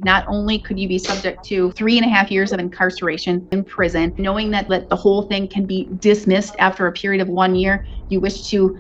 Not only could you be subject to 3.5 years of incarceration in prison, knowing that the whole thing can be dismissed after a period of 1 year, you wish to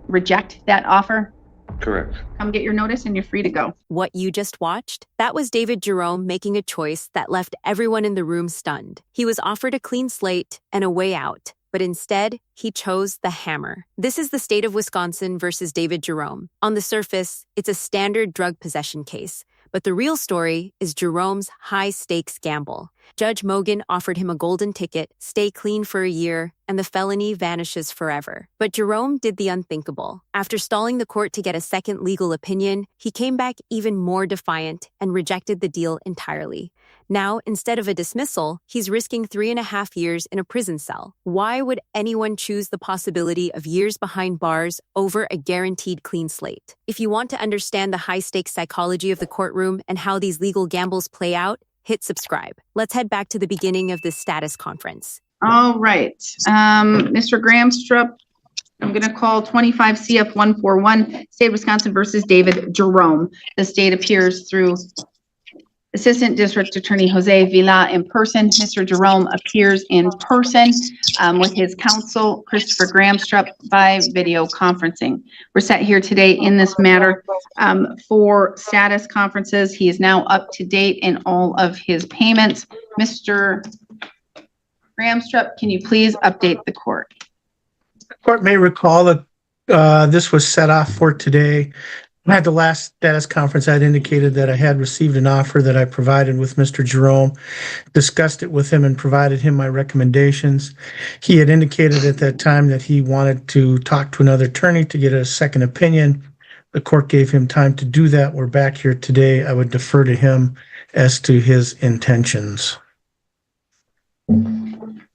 reject that offer? Correct. Come get your notice and you're free to go. What you just watched? That was David Jerome making a choice that left everyone in the room stunned. He was offered a clean slate and a way out, but instead, he chose the hammer. This is the state of Wisconsin versus David Jerome. On the surface, it's a standard drug possession case, but the real story is Jerome's high-stakes gamble. Judge Mogan offered him a golden ticket, stay clean for a year, and the felony vanishes forever. But Jerome did the unthinkable. After stalling the court to get a second legal opinion, he came back even more defiant and rejected the deal entirely. Now, instead of a dismissal, he's risking 3.5 years in a prison cell. Why would anyone choose the possibility of years behind bars over a guaranteed clean slate? If you want to understand the high-stakes psychology of the courtroom and how these legal gambles play out, hit subscribe. Let's head back to the beginning of this status conference. All right. Mr. Gramstrup, I'm going to call 25 CF 141, State of Wisconsin versus David Jerome. The state appears through Assistant District Attorney Jose Villa in person. Mr. Jerome appears in person with his counsel, Christopher Gramstrup, by video conferencing. We're set here today in this matter for status conferences. He is now up to date in all of his payments. Mr. Gramstrup, can you please update the court? The court may recall that this was set off for today. At the last status conference, I had indicated that I had received an offer that I provided with Mr. Jerome, discussed it with him and provided him my recommendations. He had indicated at that time that he wanted to talk to another attorney to get a second opinion. The court gave him time to do that. We're back here today. I would defer to him as to his intentions.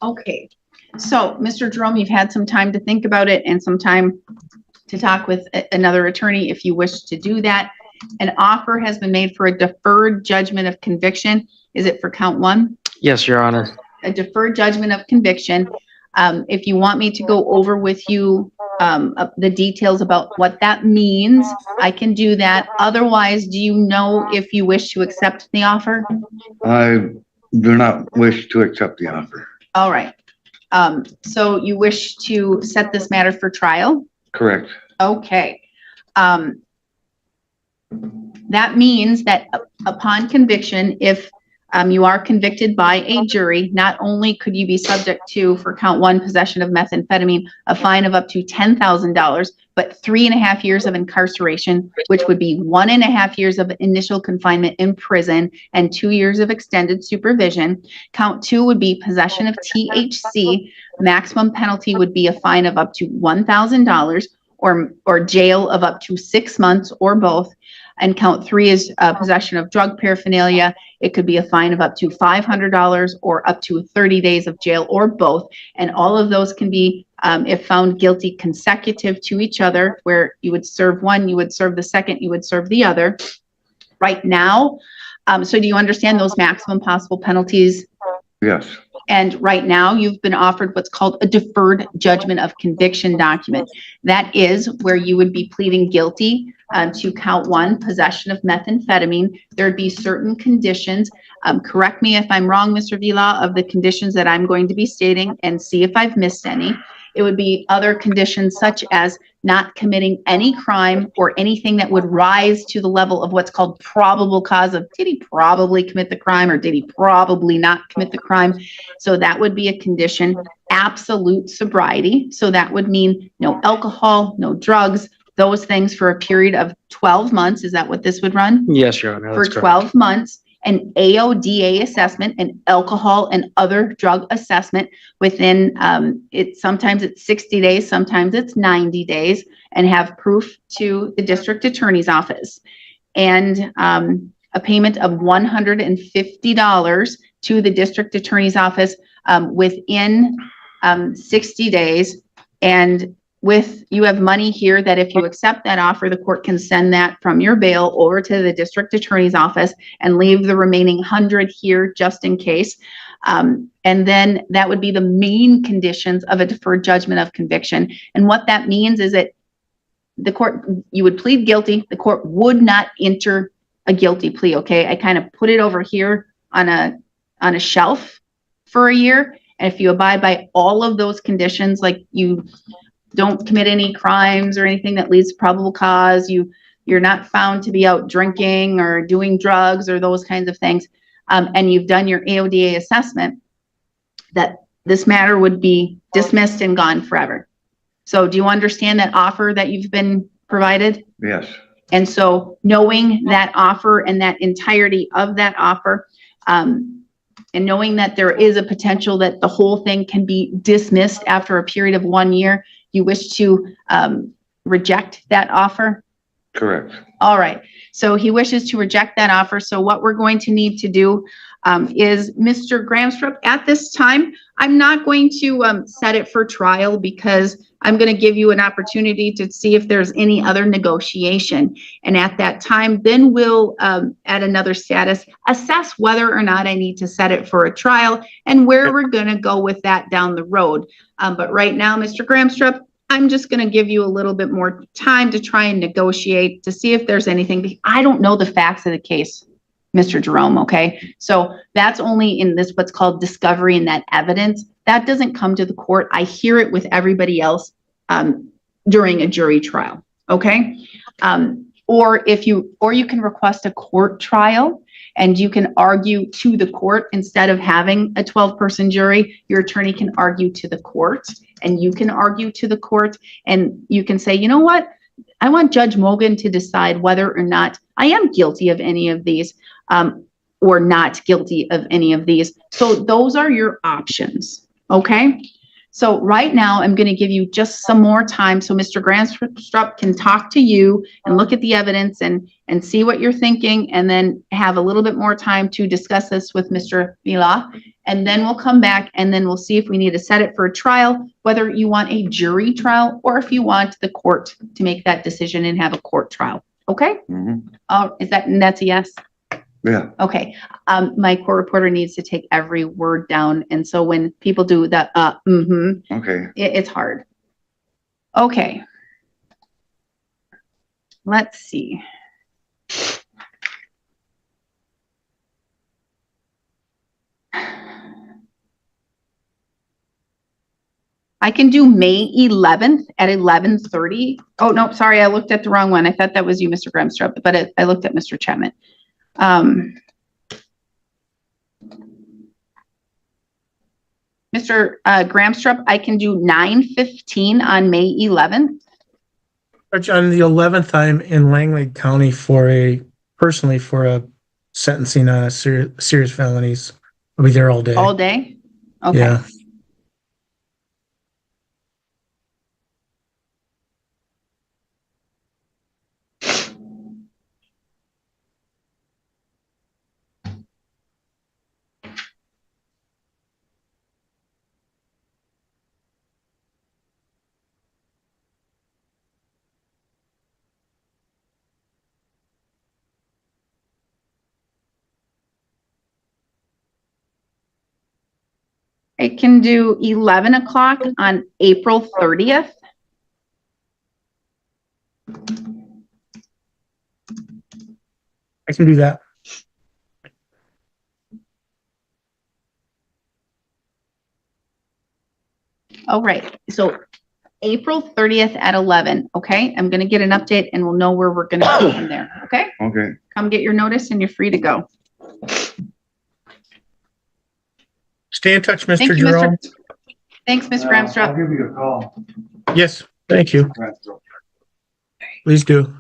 Okay. So, Mr. Jerome, you've had some time to think about it and some time to talk with another attorney if you wish to do that. An offer has been made for a deferred judgment of conviction. Is it for count one? Yes, Your Honor. A deferred judgment of conviction. If you want me to go over with you the details about what that means, I can do that. Otherwise, do you know if you wish to accept the offer? I do not wish to accept the offer. All right. So you wish to set this matter for trial? Correct. Okay. That means that upon conviction, if you are convicted by a jury, not only could you be subject to, for count one, possession of methamphetamine, a fine of up to $10,000, but 3.5 years of incarceration, which would be 1.5 years of initial confinement in prison and 2 years of extended supervision. Count two would be possession of THC. Maximum penalty would be a fine of up to $1,000 or jail of up to 6 months or both. And count three is possession of drug paraphernalia. It could be a fine of up to $500 or up to 30 days of jail or both. And all of those can be, if found guilty, consecutive to each other, where you would serve one, you would serve the second, you would serve the other. Right now, so do you understand those maximum possible penalties? Yes. And right now, you've been offered what's called a deferred judgment of conviction document. That is where you would be pleading guilty to count one, possession of methamphetamine. There'd be certain conditions. Correct me if I'm wrong, Mr. Vila, of the conditions that I'm going to be stating, and see if I've missed any. It would be other conditions such as not committing any crime or anything that would rise to the level of what's called probable cause of, did he probably commit the crime or did he probably not commit the crime? So that would be a condition. Absolute sobriety. So that would mean no alcohol, no drugs, those things for a period of 12 months. Is that what this would run? Yes, Your Honor. For 12 months. An AODA assessment, an alcohol and other drug assessment within, sometimes it's 60 days, sometimes it's 90 days, and have proof to the district attorney's office. And a payment of $150 to the district attorney's office within 60 days. And you have money here that if you accept that offer, the court can send that from your bail over to the district attorney's office and leave the remaining 100 here just in case. And then that would be the main conditions of a deferred judgment of conviction. And what that means is that the court, you would plead guilty, the court would not enter a guilty plea, okay? I kind of put it over here on a shelf for a year. And if you abide by all of those conditions, like you don't commit any crimes or anything that leads to probable cause, you're not found to be out drinking or doing drugs or those kinds of things, and you've done your AODA assessment, that this matter would be dismissed and gone forever. So do you understand that offer that you've been provided? Yes. And so knowing that offer and that entirety of that offer, and knowing that there is a potential that the whole thing can be dismissed after a period of 1 year, you wish to reject that offer? Correct. All right. So he wishes to reject that offer. So what we're going to need to do is, Mr. Gramstrup, at this time, I'm not going to set it for trial because I'm going to give you an opportunity to see if there's any other negotiation. And at that time, then we'll, at another status, assess whether or not I need to set it for a trial and where we're going to go with that down the road. But right now, Mr. Gramstrup, I'm just going to give you a little bit more time to try and negotiate to see if there's anything. I don't know the facts of the case, Mr. Jerome, okay? So that's only in this, what's called discovery and that evidence. That doesn't come to the court. I hear it with everybody else during a jury trial, okay? Or you can request a court trial and you can argue to the court instead of having a 12-person jury. Your attorney can argue to the court and you can argue to the court and you can say, you know what? I want Judge Mogan to decide whether or not I am guilty of any of these or not guilty of any of these. So those are your options, okay? So right now, I'm going to give you just some more time so Mr. Gramstrup can talk to you and look at the evidence and see what you're thinking, and then have a little bit more time to discuss this with Mr. Vila. And then we'll come back and then we'll see if we need to set it for a trial, whether you want a jury trial or if you want the court to make that decision and have a court trial. Okay? Mm-hmm. That's a yes? Yeah. Okay. My court reporter needs to take every word down. And so when people do that, Okay. it's hard. Okay. Let's see. I can do May 11th at 11:30. Oh, no, sorry. I looked at the wrong one. I thought that was you, Mr. Gramstrup, but I looked at Mr. Chapman. Mr. Gramstrup, I can do 9:15 on May 11th. Judge, on the 11th, I'm in Langley County personally for a sentencing on serious felonies. I'll be there all day. All day? Okay. Yeah. I can do 11 o'clock on April 30th. I can do that. All right. So April 30th at 11. Okay. I'm going to get an update and we'll know where we're going to go from there. Okay. Okay. Come get your notice and you're free to go. Stay in touch, Thank Mr. you, Jerome. Thanks, Mr. I'll Gramstrup. give you a call. Yes, thank you. Please do.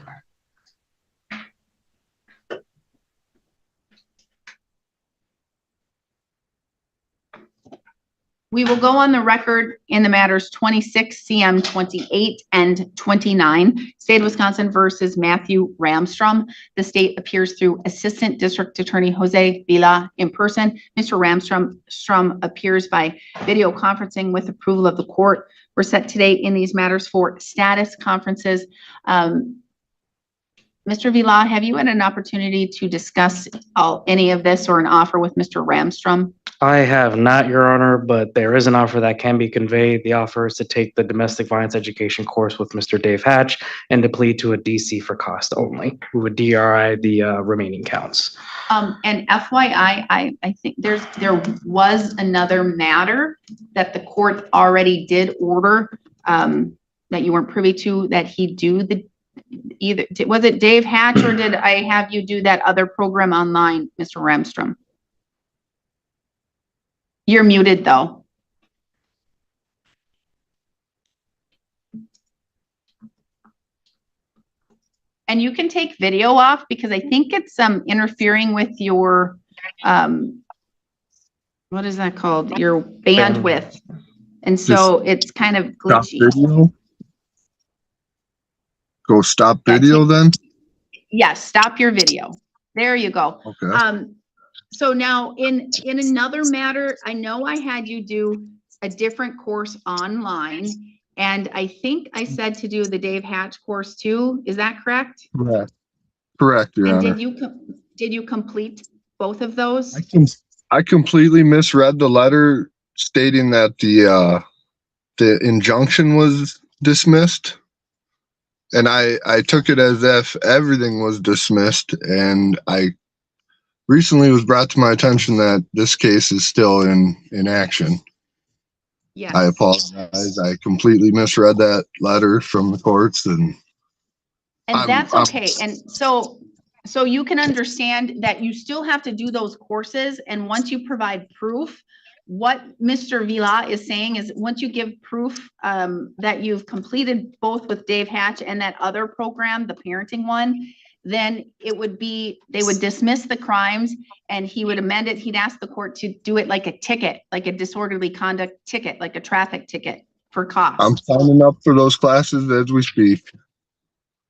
We will go on the record in the matters 26, CM 28, and 29, State of Wisconsin versus Matthew Ramstrom. The state appears through Assistant District Attorney Jose Vila in person. Mr. Ramstrom appears by video conferencing with approval of the court. We're set today in these matters for status conferences. Mr. Vila, have you had an opportunity to discuss any of this or an offer with Mr. Ramstrom? I have not, Your Honor, but there is an offer that can be conveyed. The offer is to take the domestic violence education course with Mr. Dave Hatch and to plead to a DC for cost only. We would DRI the remaining counts. And FYI, I think there was another matter that the court already did order, that you weren't privy to, that he do was it Dave Hatch or did I have you do that other program online, Mr. Ramstrom? You're muted though. And you can take video off because I think it's interfering with your, what is that called? Your bandwidth. And so it's kind of glitchy. Stop video? Go stop video then? Yes, stop your video. There you go. Okay. So now in another matter, I know I had you do a different course online, and I think I said to do the Dave Hatch course too. Is that correct? Correct. Correct, Your And Honor. did you complete both of those? I completely misread the letter stating that the injunction was dismissed. And I took it as if everything was dismissed, and I recently was brought to my attention that this case is still in action. Yes. I apologize. I completely misread that letter from the courts, and that's okay. And so you can understand that you still have to do those courses, and once you provide proof, what Mr. Vila is saying is once you give proof that you've completed both with Dave Hatch and that other program, the parenting one, then it would be, they would dismiss the crimes and he would amend it. He'd ask the court to do it like a ticket, like a disorderly conduct ticket, like a traffic ticket for cops. I'm signing up for those classes as we speak.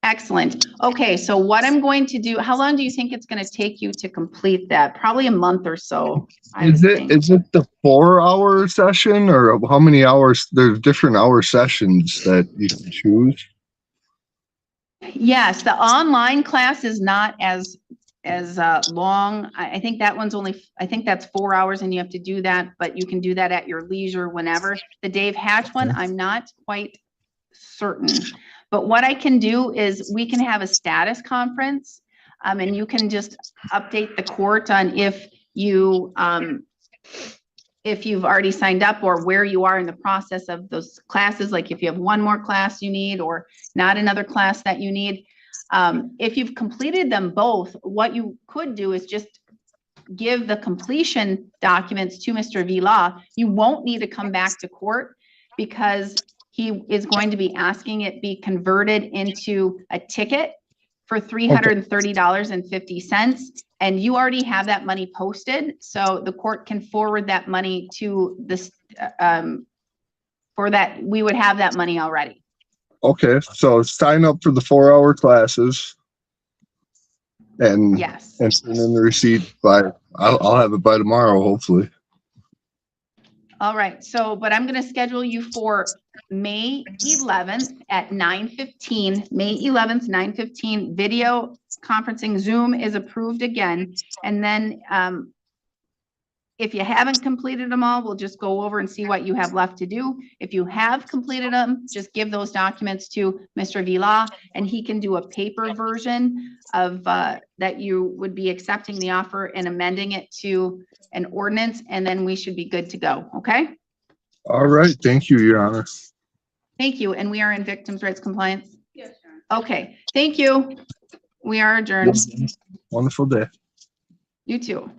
Excellent. Okay, so what I'm going to do, how long do you think it's going to take you to complete that? Probably a month or so. Is it the 4-hour session, or how many hours? There's different hour sessions that you can choose. Yes, the online class is not as long. I think that one's only, I think that's 4 hours and you have to do that, but you can do that at your leisure whenever. The Dave Hatch one, I'm not quite certain. But what I can do is we can have a status conference, and you can just update the court on if you've already signed up or where you are in the process of those classes, like if you have one more class you need or not another class that you need. If you've completed them both, what you could do is just give the completion documents to Mr. Vila. You won't need to come back to court because he is going to be asking it be converted into a ticket for $330.50. And you already have that money posted. So the court can forward that money to this, for that, we would have that money already. Okay, so sign up for the 4-hour classes, and Yes. and send in the receipt by. I'll have it by tomorrow, hopefully. All right. So, but I'm going to schedule you for May 11th at 9:15. May 11th, 9:15. Video conferencing. Zoom is approved again. And then if you haven't completed them all, we'll just go over and see what you have left to do. If you have completed them, just give those documents to Mr. Vila and he can do a paper version of that you would be accepting the offer and amending it to an ordinance, and then we should be good to go. Okay. All right. Thank you, Your Honor. Thank you. And we are in victims' rights compliance. Yes, sir. Okay. Thank you. We are adjourned. Wonderful day. You too.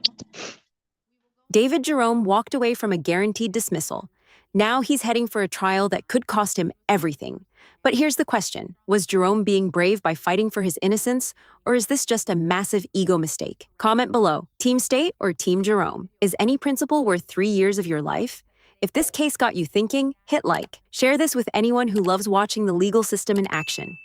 David Jerome walked away from a guaranteed dismissal. Now he's heading for a trial that could cost him everything. But here's the question. Was Jerome being brave by fighting for his innocence, or is this just a massive ego mistake? Comment below. Team State or Team Jerome? Is any principal worth 3 years of your life? If this case got you thinking, hit like. Share this with anyone who loves watching the legal system in action.